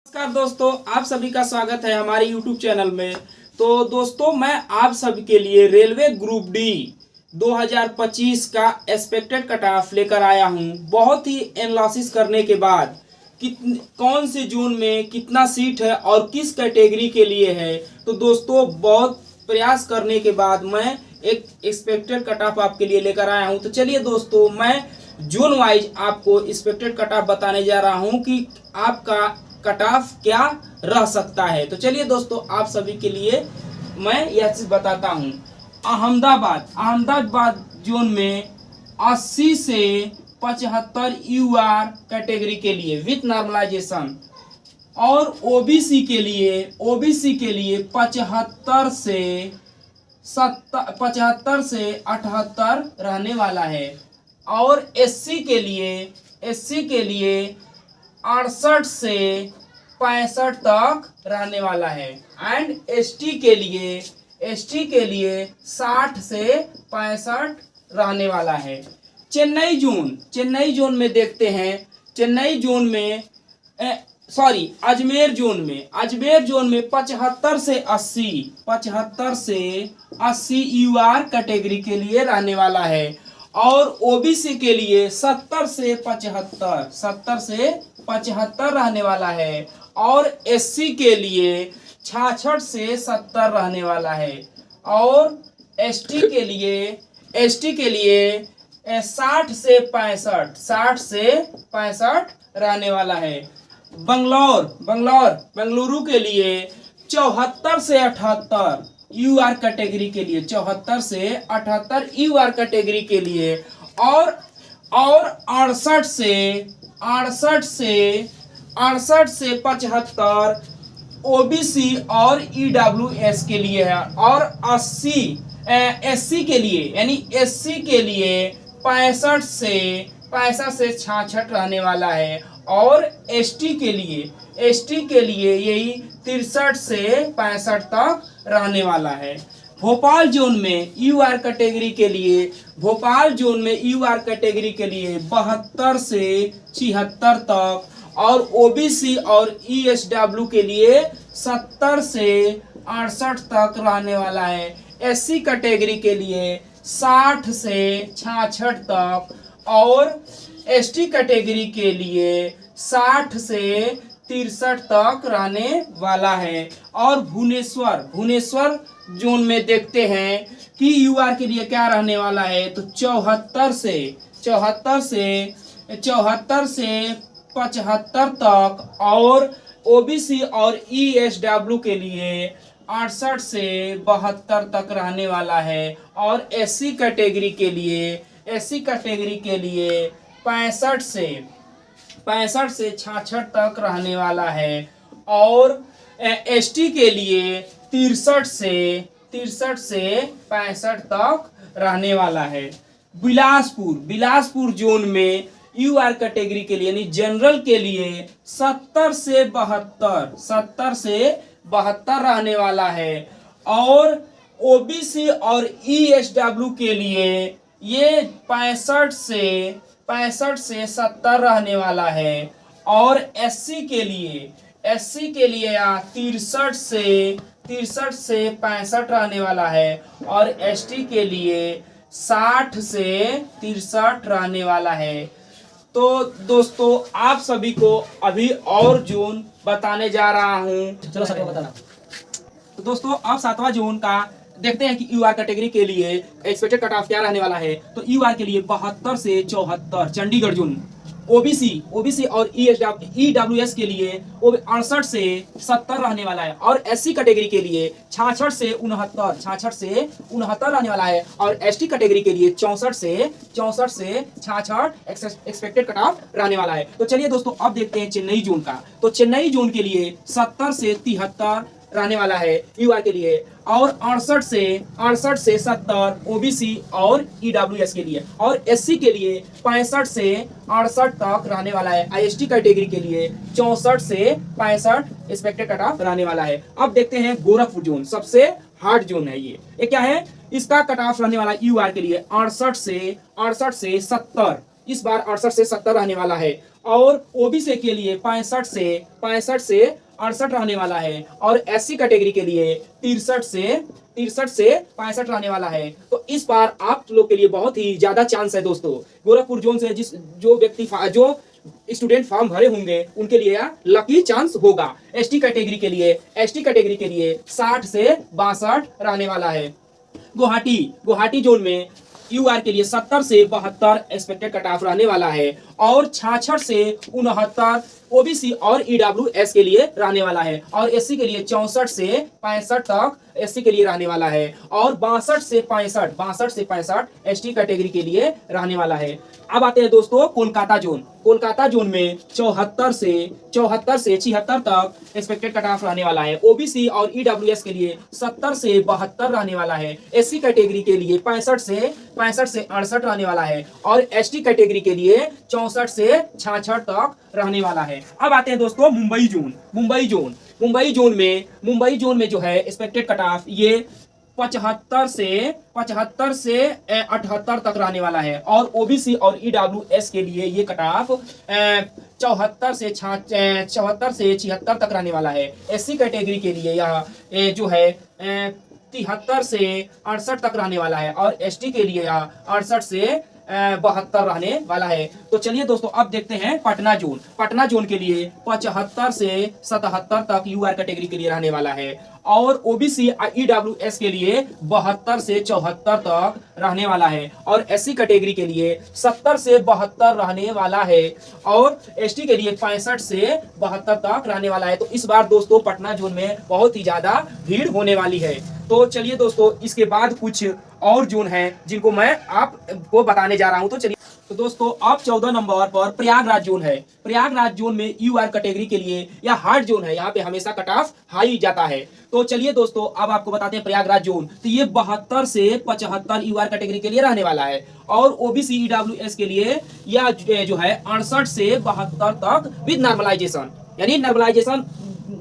नमस्कार दोस्तों, आप सभी का स्वागत है हमारे YouTube चैनल में। तो दोस्तों, मैं आप सभी के लिए रेलवे ग्रुप डी 2025 का एक्सपेक्टेड कट ऑफ लेकर आया हूं। बहुत ही एनालिसिस करने के बाद कौन से जोन में कितना सीट है और किस कैटेगरी के लिए है। तो दोस्तों, बहुत प्रयास करने के बाद मैं एक एक्सपेक्टेड कट ऑफ आपके लिए लेकर आया हूं। तो चलिए दोस्तों, मैं जोन वाइज आपको एक्सपेक्टेड कट ऑफ बताने जा रहा हूं कि आपका कट ऑफ क्या रह सकता है। तो चलिए दोस्तों, आप सभी के लिए मैं यह चीज बताता हूं। अहमदाबाद जोन में 80 से 75 यूआर कैटेगरी के लिए विथ नॉर्मलाइजेशन, और ओबीसी के लिए 75 से 78 रहने वाला है। और एससी के लिए 68 से 65 तक रहने वाला है। एंड एसटी के लिए 60 से 65 रहने वाला है। चेन्नई जोन में देखते हैं। अजमेर जोन में 75 से 80 यूआर कैटेगरी के लिए रहने वाला है। और ओबीसी के लिए 70 से 75 रहने वाला है। और एससी के लिए 66 से 70 रहने वाला है। और एसटी के लिए 60 से 65 रहने वाला है। बेंगलुरु के लिए 74 से 78 यूआर कैटेगरी के लिए, 74 से 78 यूआर कैटेगरी के लिए। और 68 से 75 ओबीसी और ईडब्ल्यूएस के लिए है। और 80 एससी के लिए, यानी एससी के लिए 65 से 66 रहने वाला है। और एसटी के लिए यही 63 से 65 तक रहने वाला है। भोपाल जोन में यूआर कैटेगरी के लिए 72 से 76 तक। और ओबीसी और ईएसडब्ल्यू के लिए 70 से 68 तक रहने वाला है। एससी कैटेगरी के लिए 60 से 66 तक। और एसटी कैटेगरी के लिए 60 से 63 तक रहने वाला है। और भुवनेश्वर जोन में देखते हैं कि यूआर के लिए क्या रहने वाला है। तो 74 से 75 तक। और ओबीसी और ईएसडब्ल्यू के लिए 68 से 72 तक रहने वाला है। और एससी कैटेगरी के लिए 65 से 66 तक रहने वाला है। और एसटी के लिए 63 से 65 तक रहने वाला है। बिलासपुर जोन में यूआर कैटेगरी के लिए, यानी जनरल के लिए 70 से 72 रहने वाला है। और ओबीसी और ईएसडब्ल्यू के लिए ये 65 से 70 रहने वाला है। और एससी के लिए 63 से 65 रहने वाला है। और एसटी के लिए 60 से 63 रहने वाला है। तो दोस्तों, आप सभी को अभी और जोन बताने जा रहा हूं। चलो सातवां बताना। तो दोस्तों, अब 7वां जोन का देखते हैं कि यूआर कैटेगरी के लिए एक्सपेक्टेड कट ऑफ क्या रहने वाला है। तो यूआर के लिए 72 से 74 चंडीगढ़ जोन। ओबीसी और ईडब्ल्यूएस के लिए 68 से 70 रहने वाला है। और एससी कैटेगरी के लिए 66 से 69 रहने वाला है। और एसटी कैटेगरी के लिए 64 से 66 एक्सपेक्टेड कट ऑफ रहने वाला है। तो चलिए दोस्तों, अब देखते हैं चेन्नई जोन का। तो चेन्नई जोन के लिए 70 से 73 रहने वाला है यूआर के लिए। और 68 से 70 ओबीसी और ईडब्ल्यूएस के लिए। और एससी के लिए 65 से 68 तक रहने वाला है। आईएसटी कैटेगरी के लिए 64 से 65 एक्सपेक्टेड कट ऑफ रहने वाला है। अब देखते हैं गोरखपुर जोन, सबसे हार्ड जोन है ये क्या है। इसका कट ऑफ रहने वाला यूआर के लिए 68 से 70 इस बार 68 से 70 रहने वाला है। और ओबीसी के लिए 65 से 68 रहने वाला है और एससी कैटेगरी के लिए 63 से 65 रहने वाला है। तो इस बार आप लोग के लिए बहुत ही ज्यादा चांस है दोस्तों। गोरखपुर जोन से जो स्टूडेंट फॉर्म भरे होंगे उनके लिए यह लकी चांस होगा। एसटी कैटेगरी के लिए 60 से 62 रहने वाला है। गुवाहाटी जोन में यूआर के लिए 70 से 72 एक्सपेक्टेड कट ऑफ रहने वाला है और 66 से 69 ओबीसी और ईडब्ल्यूएस के लिए रहने वाला है और एससी के लिए 64 से 65 तक एससी के लिए रहने वाला है और 62 से 65 एसटी कैटेगरी के लिए रहने वाला है। अब आते हैं दोस्तों कोलकाता जोन में 74 से 76 तक एक्सपेक्टेड कट ऑफ रहने वाला है। ओबीसी और ईडब्ल्यूएस के लिए 70 से 72 रहने वाला है। एससी कैटेगरी के लिए 65 से 68 रहने वाला है और एसटी कैटेगरी के लिए 64 से 66 तक रहने वाला है। अब आते हैं दोस्तों मुंबई जोन में जो है एक्सपेक्टेड कट ऑफ ये 75 से 78 तक रहने वाला है और ओबीसी और ईडब्ल्यूएस के लिए ये कट ऑफ 74 से 76 तक रहने वाला है। एससी कैटेगरी के लिए यह जो है 73 से 68 तक रहने वाला है और एसटी के लिए यह 68 से 72 रहने वाला है। तो चलिए दोस्तों अब देखते हैं पटना जोन के लिए 75 से 77 तक यूआर कैटेगरी के लिए रहने वाला है और ओबीसी ईडब्ल्यूएस के लिए 72 से 74 तक रहने वाला है और एससी कैटेगरी के लिए 70 से 72 रहने वाला है और एसटी के लिए 65 से 72 तक रहने वाला है। तो इस बार दोस्तों पटना जोन में बहुत ही ज्यादा भीड़ होने वाली है। तो चलिए दोस्तों इसके बाद कुछ और जोन हैं जिनको मैं आपको बताने जा रहा हूं। तो चलिए तो दोस्तों अब 14 नंबर पर प्रयागराज जोन है। प्रयागराज जोन में यूआर कैटेगरी के लिए यह हार्ड जोन है, यहाँ पे हमेशा कट ऑफ हाई जाता है। तो चलिए दोस्तों अब आपको बताते हैं प्रयागराज जोन। तो ये 72 से 75 यूआर कैटेगरी के लिए रहने वाला है और ओबीसी ईडब्ल्यूएस के लिए यह जो है 68 से 72 तक विद नॉर्मलाइजेशन, यानी नॉर्मलाइजेशन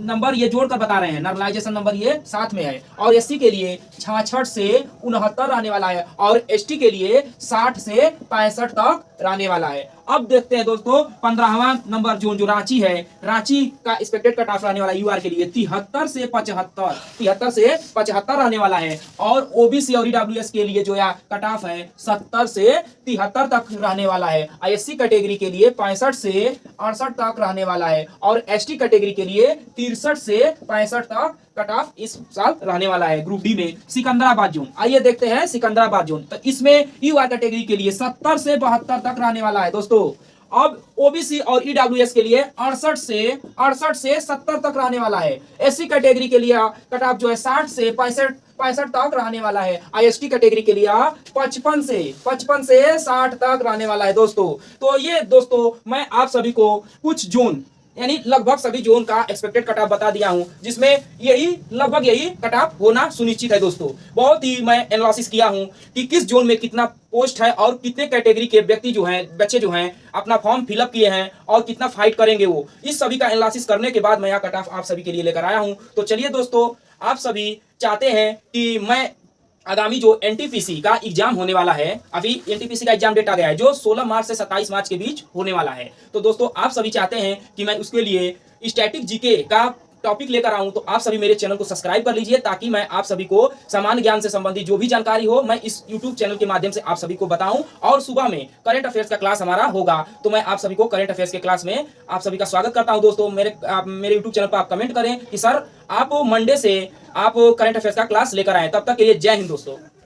नंबर ये जोड़कर बता रहे हैं, नॉर्मलाइजेशन नंबर ये साथ में है और एससी के लिए 66 से 69 रहने वाला है और एसटी के लिए 60 से 65 तक रहने वाला है। अब देखते हैं दोस्तों 15वां नंबर जोन जो रांची है, रांची का एक्सपेक्टेड कट ऑफ रहने वाला यूआर के लिए 73 से 75 रहने वाला है और ओबीसी और ईडब्ल्यूएस के लिए जो है कट ऑफ है 70 से 73 तक रहने वाला है। एससी कैटेगरी के लिए 65 से 68 तक रहने वाला है और एसटी कैटेगरी के लिए 63 से 65 तक कट ऑफ इस साल रहने वाला है। ग्रुप डी में सिकंदराबाद जोन, आइए देखते हैं सिकंदराबाद जोन। तो इसमें यूआर कैटेगरी के लिए 70 से 72 तक रहने वाला है दोस्तों। अब ओबीसी और ईडब्ल्यूएस के लिए 68 से 70 तक रहने वाला है। एससी कैटेगरी के लिए कट ऑफ जो है 60 से 65 तक रहने वाला है। आईएसटी कैटेगरी के लिए 55 से 60 तक रहने वाला है दोस्तों। तो ये दोस्तों मैं आप सभी को कुछ जोन यानी लगभग सभी जोन का एक्सपेक्टेड कट ऑफ बता दिया हूं, जिसमें लगभग यही कट ऑफ होना सुनिश्चित है दोस्तों। बहुत ही मैं एनालिसिस किया हूं कि किस जोन में कितना पोस्ट है और कितने कैटेगरी के बच्चे जो हैं अपना फॉर्म फिलअप किए हैं और कितना फाइट करेंगे वो, इस सभी का एनालिसिस करने के बाद मैं यह कट ऑफ आप सभी के लिए लेकर आया हूं। तो चलिए दोस्तों आप सभी चाहते हैं कि मैं आगामी जो एनटीपीसी का एग्जाम होने वाला है, अभी एनटीपीसी का एग्जाम डेट आ गया है जो 16 मार्च से 27 मार्च के बीच होने वाला है। तो दोस्तों आप सभी चाहते हैं कि मैं उसके लिए स्टैटिक जीके का टॉपिक लेकर आऊं, तो आप सभी मेरे चैनल को सब्सक्राइब कर लीजिए ताकि मैं आप सभी को सामान्य ज्ञान से संबंधित जो भी जानकारी हो मैं इस यूट्यूब चैनल के माध्यम से आप सभी को बताऊं। और सुबह में करंट अफेयर्स का क्लास हमारा होगा, तो मैं आप सभी को करंट अफेयर्स के क्लास में आप सभी का स्वागत करता हूं दोस्तों। मेरे यूट्यूब चैनल पर आप कमेंट करें कि सर आप मंडे से आप करंट अफेयर्स का क्लास लेकर आए। तब तक के लिए जय हिंद दोस्तों।